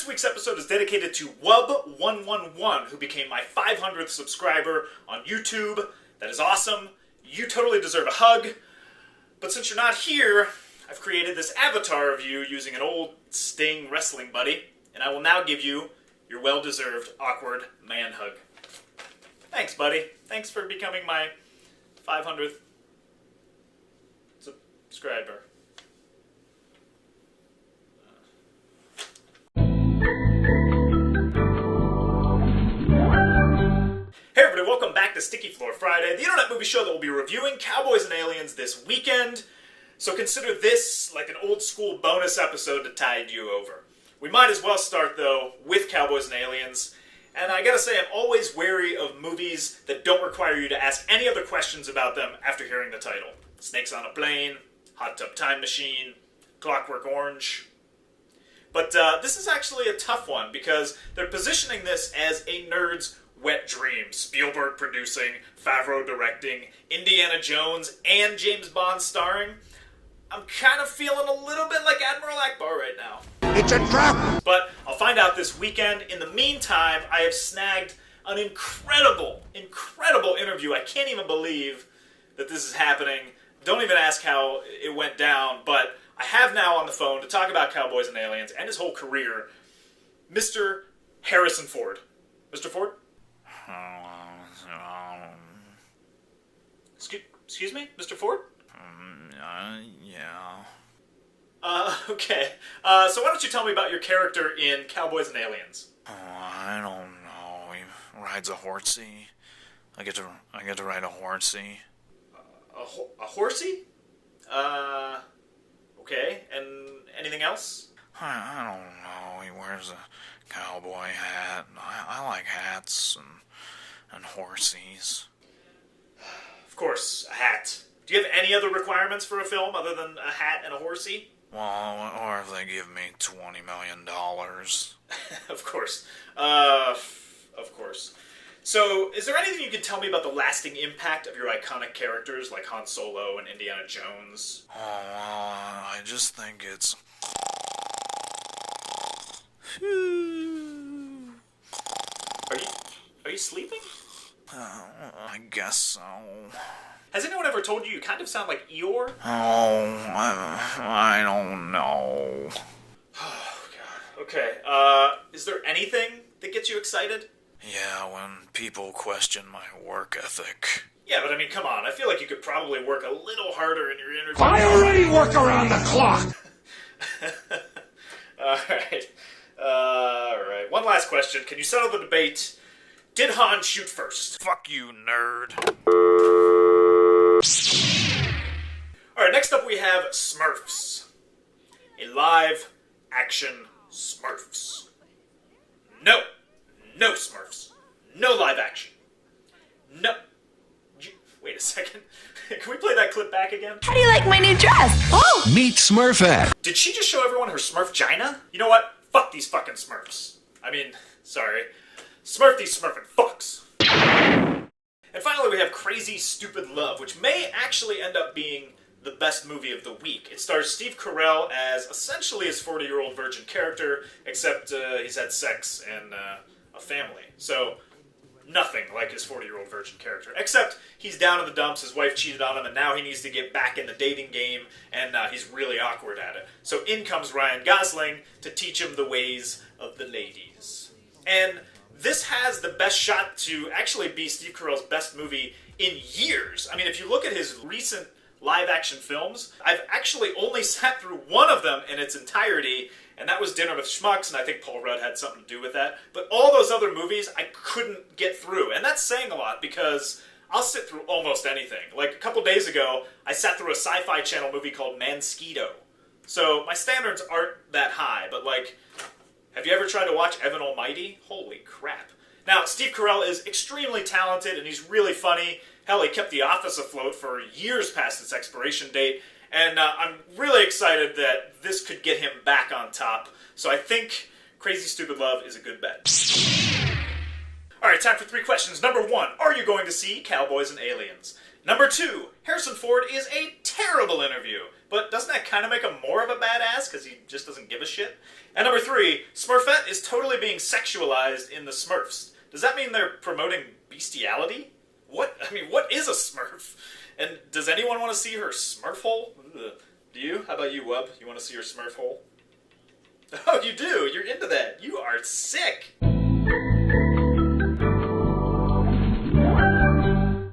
week's episode is dedicated to Wub111, who became my 500th subscriber on YouTube. That is awesome. You totally deserve a hug. But since you're not here, I've created this avatar of you using an old Sting wrestling buddy, and I will now give you your well-deserved awkward man hug. Thanks, buddy. Thanks for becoming my 500th subscriber. Hey everybody, welcome back to Sticky Floor Friday, the internet movie show that will be reviewing Cowboys and Aliens this weekend. So consider this like an old school bonus episode to tide you over. We might as well start, though, with Cowboys and Aliens. And I gotta say, I'm always wary of movies that don't require you to ask any other questions about them after hearing the title. Snakes on a Plane, Hot Tub Time Machine, Clockwork Orange. But this is actually a tough one because they're positioning this as a nerd's wet dream. Spielberg producing, Favreau directing, Indiana Jones and James Bond starring. I'm kind of feeling a little bit like Admiral Akbar right now. It's a trap! But I'll find out this weekend. In the meantime, I have snagged an incredible interview. I can't even believe that this is happening. Don't even ask how it went down, but I have now on the phone to talk about Cowboys and Aliens and his whole career, Mr. Harrison Ford. Mr. Ford? Excuse me? Mr. Ford? Yeah. Okay. So why don't you tell me about your character in Cowboys and Aliens? Oh, I don't know. He rides a horsey. I get to ride a horsey. A horsey? Okay. And anything else? I don't know. He wears a cowboy hat. I like hats and horsies. Of course, a hat. Do you have any other requirements for a film other than a hat and a horsey? Well, or if they give me $20 million. Of course. Of course. So, is there anything you can tell me about the lasting impact of your iconic characters like Han Solo and Indiana Jones? Oh, well, I just think it's... Are you sleeping? I guess so. Has anyone ever told you kind of sound like Eeyore? Oh, I don't know. Oh, God. Okay, is there anything that gets you excited? Yeah, when people question my work ethic. Yeah, but I mean, come on. I feel like you could probably work a little harder in your interview. I already work around the clock! Alright. One last question. Can you settle the debate? Did Han shoot first? Fuck you, nerd. Alright, next up we have Smurfs. A live-action Smurfs. No Smurfs. No live action. No. Wait a second. Can we play that clip back again? How do you like my new dress? Oh! Meet Smurfette. Did she just show everyone her Smurf-gina? You know what? Fuck these fucking Smurfs. I mean, sorry. Smurf these Smurfing fucks. And finally we have Crazy Stupid Love, which may actually end up being the best movie of the week. It stars Steve Carell as essentially his 40-year-old virgin character, except he's had sex and a family. So, nothing like his 40-year-old virgin character. Except he's down in the dumps, his wife cheated on him, and now he needs to get back in the dating game, and he's really awkward at it. So in comes Ryan Gosling to teach him the ways of the ladies. And this has the best shot to actually be Steve Carell's best movie in years. I mean, if you look at his recent live-action films, I've actually only sat through one of them in its entirety, and that was Dinner with Schmucks, and I think Paul Rudd had something to do with that. But all those other movies, I couldn't get through. And that's saying a lot, because I'll sit through almost anything. Like, a couple days ago, I sat through a Sci-Fi Channel movie called Mansquito. So, my standards aren't that high, but like, have you ever tried to watch Evan Almighty? Holy crap. Now, Steve Carell is extremely talented, and he's really funny. Hell, he kept The Office afloat for years past its expiration date, and I'm really excited that this could get him back on top. So I think Crazy Stupid Love is a good bet. Alright, time for 3 questions. Number 1, are you going to see Cowboys and Aliens? Number 2, Harrison Ford is a terrible interview. But doesn't that kind of make him more of a badass because he just doesn't give a shit? And number 3, Smurfette is totally being sexualized in the Smurfs. Does that mean they're promoting bestiality? What is a Smurf? And does anyone want to see her Smurf hole? Ugh. Do you? How about you, Wub? You want to see her Smurf hole? Oh, you do? You're into that. You are sick.